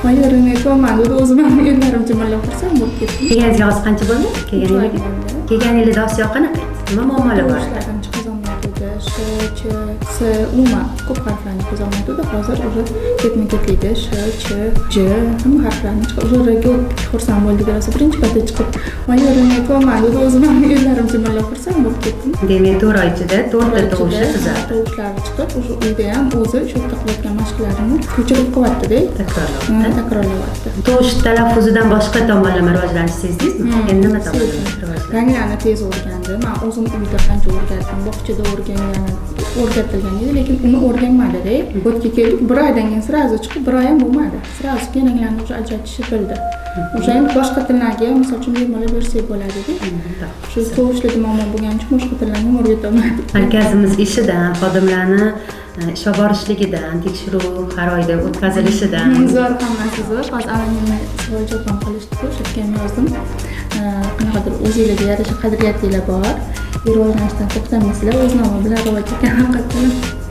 Maylarni ko'rmadi, o'zim ham yo'llarimcha malla xursand bo'lib ketdim. Kelganingizga hozir qancha bo'ldi? Kelganingizda Osiyo qanaqa? Nima muammolar bor? umuman ko'p harflarni qo'zg'amaydi. Hozir уже ketma-ketlikda sh, ch, j hamma harflarni chiqib, xursand bo'ldik rosa. Birinchi marta chiqib, maylarni ko'rmadi, o'zim ham yo'llarimcha malla xursand bo'lib ketdim. Demak, 4 oy ichida 4 ta tovushni tuzadi. Tovushlar chiqib, o'sha uyda ham o'zi shu yerda qilayotgan mashqlarini ko'chirib qilyapti-da, takrorlayapti. Tovush talaffuzidan boshqa tomonlama rivojlanish sezdingizmi? Endi nima tomonlama? Ranglarni tez o'rgandim. Men o'zim uyda qancha o'rgatdim, bog'chada o'rgatilgan edi, lekin uni o'rganmadi-da. O'tga keldik, bir oydan keyin sirazi chiqib, bir oy ham bo'lmadi. Sirazi ranglarni o'sha ajratishni bildi. O'sha endi boshqa tillarga, misol uchun bemalol bersak bo'ladi-da. Shu tovushlik muammo bo'lgani uchun boshqa tillarni o'rgatolmadik. Markazimiz ishidan, xodimlarni ishga borishligidan, tekshiruv har oyda o'tkazilishidan zo'r, hammasi zo'r. Hozir anonimni savol javob ham qilishdi, o'sha yerga yozdim. Qanaqadir o'zingizga yarasha qadriyatinglar bor. Rivojlanishdan to'xtamaysizlar, o'z nomi bilan rivoj etgan ham qattiq.